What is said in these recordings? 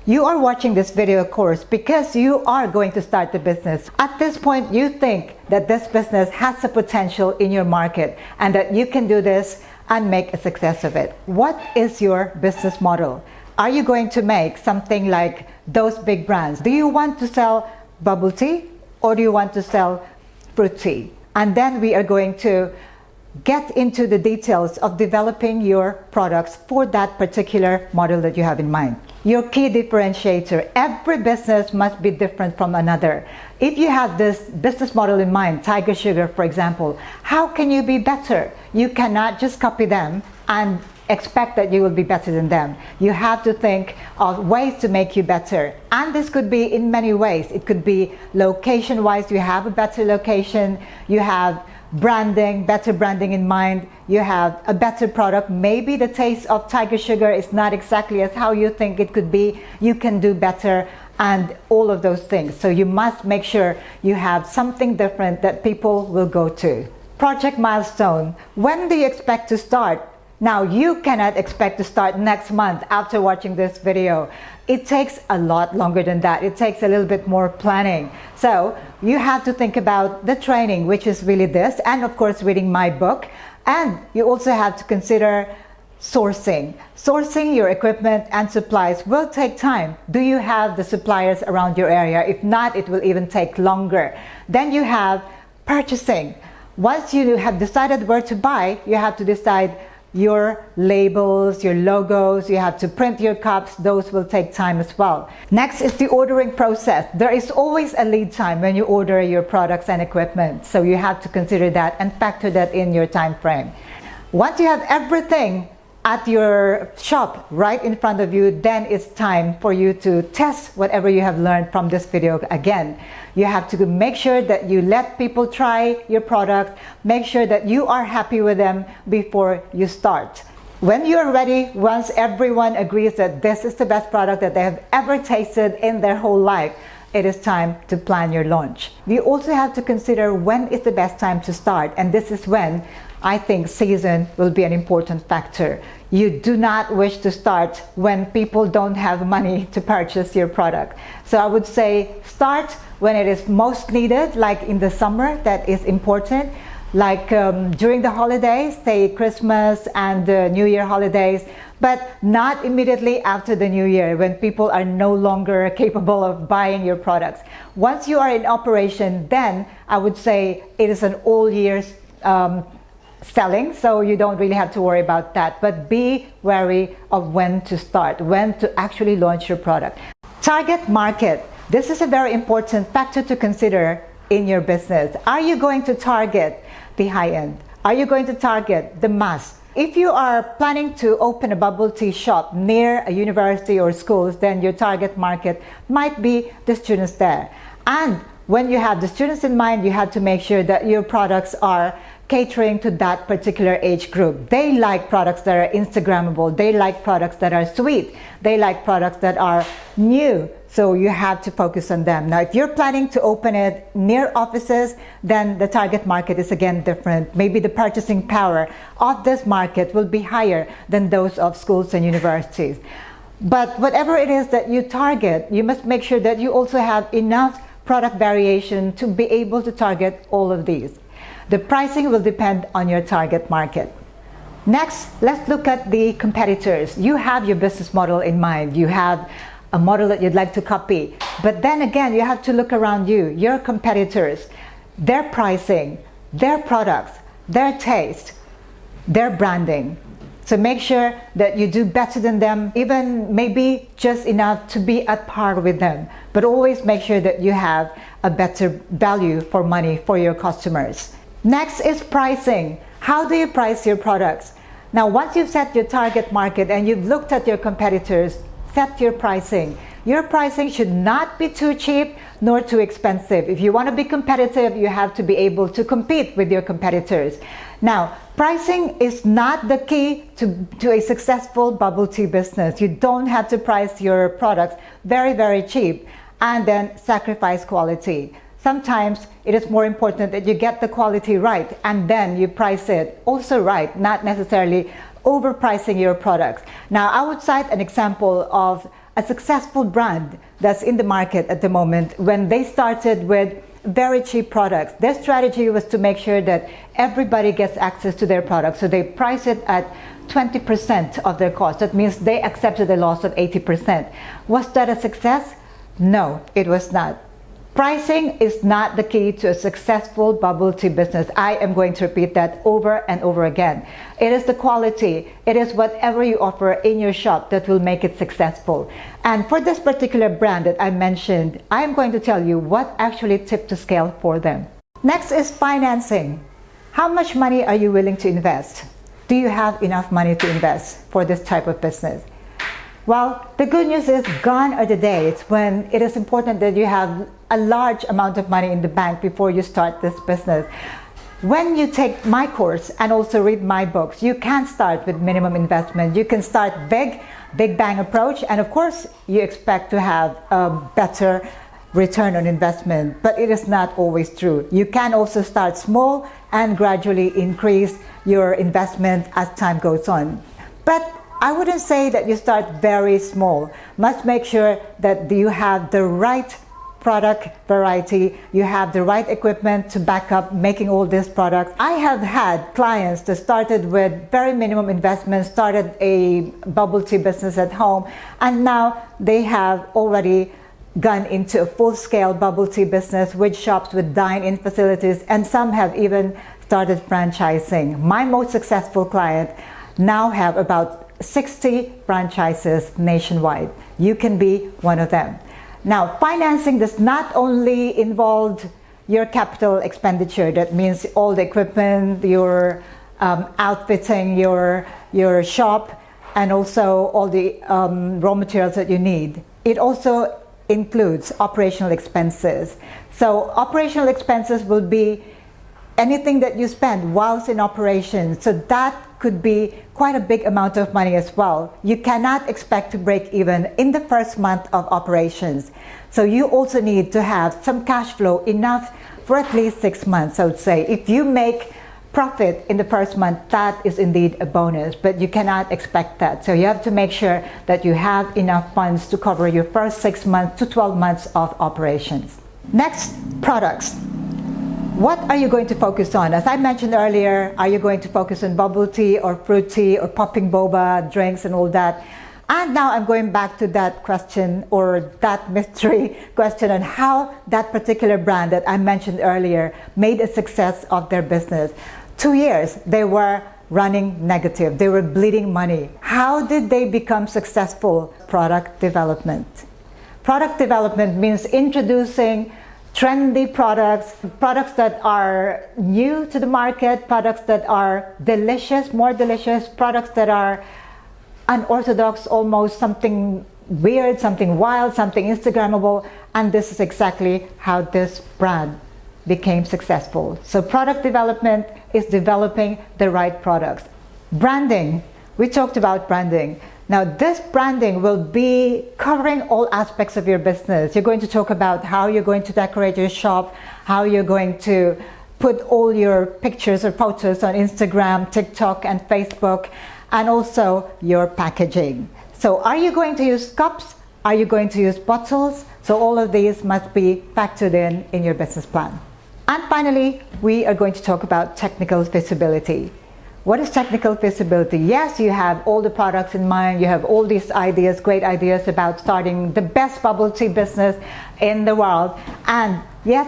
You are watching this video course because you are going to start the business. At this point, you think that this business has the potential in your market and that you can do this and make a success of it. What is your business model? Are you going to make something like those big brands? Do you want to sell bubble tea or do you want to sell fruit tea? And then we are going to get into the details of developing your products for that particular model that you have in mind. Your key differentiator. Every business must be different from another. If you have this business model in mind, Tiger Sugar for example, how can you be better? You cannot just copy them and expect that you will be better than them. You have to think of ways to make you better. And this could be in many ways. It could be location-wise, you have a better location, you have branding, better branding in mind, you have a better product. Maybe the taste of Tiger Sugar is not exactly as how you think it could be. You can do better and all of those things. So you must make sure you have something different that people will go to. Project milestone. When do you expect to start? Now, you cannot expect to start next month after watching this video. It takes a lot longer than that. It takes a little bit more planning. So you have to think about the training, which is really this, and of course reading my book. And you also have to consider sourcing. Sourcing your equipment and supplies will take time. Do you have the suppliers around your area? If not, it will even take longer. Then you have purchasing. Once you have decided where to buy, you have to decide your labels, your logos, you have to print your cups. Those will take time as well. Next is the ordering process. There is always a lead time when you order your products and equipment. So you have to consider that and factor that in your time frame. Once you have everything at your shop right in front of you, then it's time for you to test whatever you have learned from this video again. You have to make sure that you let people try your product, make sure that you are happy with them before you start. When you're ready, once everyone agrees that this is the best product that they have ever tasted in their whole life, it is time to plan your launch. We also have to consider when is the best time to start, and this is when I think season will be an important factor. You do not wish to start when people don't have money to purchase your product. So I would say start when it is most needed, like in the summer, that is important. Like during the holidays, say Christmas and New Year holidays, but not immediately after the New Year when people are no longer capable of buying your products. Once you are in operation, then I would say it is an all year selling, so you don't really have to worry about that. But be wary of when to start, when to actually launch your product. Target market. This is a very important factor to consider in your business. Are you going to target the high end? Are you going to target the mass? If you are planning to open a bubble tea shop near a university or schools, then your target market might be the students there. And when you have the students in mind, you have to make sure that your products are catering to that particular age group. They like products that are Instagrammable. They like products that are sweet. They like products that are new. So you have to focus on them. Now, if you're planning to open it near offices, then the target market is again different. Maybe the purchasing power of this market will be higher than those of schools and universities. But whatever it is that you target, you must make sure that you also have enough product variation to be able to target all of these. The pricing will depend on your target market. Next, let's look at the competitors. You have your business model in mind. You have a model that you'd like to copy. But then again, you have to look around you, your competitors, their pricing, their products, their taste, their branding. So make sure that you do better than them, even maybe just enough to be at par with them. But always make sure that you have a better value for money for your customers. Next is pricing. How do you price your products? Now, once you've set your target market and you've looked at your competitors, set your pricing. Your pricing should not be too cheap nor too expensive. If you want to be competitive, you have to be able to compete with your competitors. Now, pricing is not the key to a successful bubble tea business. You don't have to price your products very, very cheap and then sacrifice quality. Sometimes it is more important that you get the quality right and then you price it also right, not necessarily overpricing your products. Now, I would cite an example of a successful brand that's in the market at the moment, when they started with very cheap products, their strategy was to make sure that everybody gets access to their products. So they price it at 20% of their cost. That means they accepted a loss of 80%. Was that a success? No, it was not. Pricing is not the key to a successful bubble tea business. I am going to repeat that over and over again. It is the quality, it is whatever you offer in your shop that will make it successful. And for this particular brand that I mentioned, I am going to tell you what actually tipped the scale for them. Next is financing. How much money are you willing to invest? Do you have enough money to invest for this type of business? Well, the good news is gone are the days when it is important that you have a large amount of money in the bank before you start this business. When you take my course and also read my books, you can start with minimum investment. You can start big bang approach, and of course you expect to have a better return on investment, but it is not always true. You can also start small and gradually increase your investment as time goes on. But I wouldn't say that you start very small. Must make sure that you have the right product variety, you have the right equipment to back up making all these products. I have had clients that started with very minimum investment, started a bubble tea business at home, and now they have already gone into a full-scale bubble tea business with shops, with dine-in facilities, and some have even started franchising. My most successful client now have about 60 franchises nationwide. You can be one of them. Now, financing does not only involve your capital expenditure. That means all the equipment, your outfitting, your shop, and also all the raw materials that you need. It also includes operational expenses. So operational expenses will be anything that you spend whilst in operation. So that could be quite a big amount of money as well. You cannot expect to break even in the first month of operations. So you also need to have some cash flow enough for at least 6 months, I would say. If you make profit in the first month, that is indeed a bonus, but you cannot expect that. So you have to make sure that you have enough funds to cover your first 6 months to 12 months of operations. Next, products. What are you going to focus on? As I mentioned earlier, are you going to focus on bubble tea or fruit tea or popping boba drinks and all that? And now I'm going back to that question, or that mystery question, on how that particular brand that I mentioned earlier made a success of their business. 2 years, they were running negative. They were bleeding money. How did they become successful? Product development. Product development means introducing trendy products, products that are new to the market, products that are delicious, more delicious, products that are unorthodox, almost something weird, something wild, something Instagrammable. And this is exactly how this brand became successful. So product development is developing the right products. Branding, we talked about branding. Now this branding will be covering all aspects of your business. You're going to talk about how you're going to decorate your shop, how you're going to put all your pictures or photos on Instagram, TikTok and Facebook, and also your packaging. So are you going to use cups? Are you going to use bottles? So all of these must be factored in your business plan. And finally, we are going to talk about technical feasibility. What is technical feasibility? Yes, you have all the products in mind, you have all these ideas, great ideas about starting the best bubble tea business in the world, and yet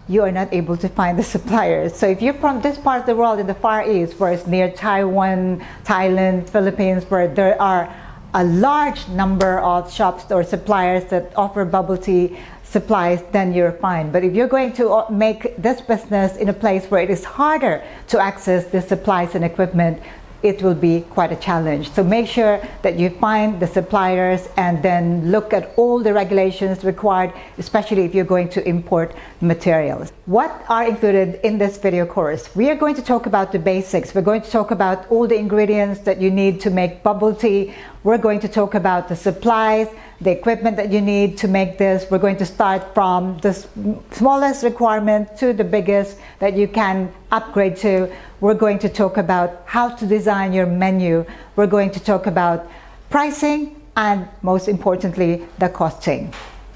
you are not able to find the suppliers. So if you're from this part of the world in the Far East, where it's near Taiwan, Thailand, Philippines, where there are a large number of shops or suppliers that offer bubble tea supplies, then you're fine. But if you're going to make this business in a place where it is harder to access the supplies and equipment, it will be quite a challenge. So make sure that you find the suppliers and then look at all the regulations required, especially if you're going to import materials. What are included in this video course? We are going to talk about the basics. We're going to talk about all the ingredients that you need to make bubble tea. We're going to talk about the supplies, the equipment that you need to make this. We're going to start from the smallest requirement to the biggest that you can upgrade to. We're going to talk about how to design your menu. We're going to talk about pricing, and most importantly, the costing.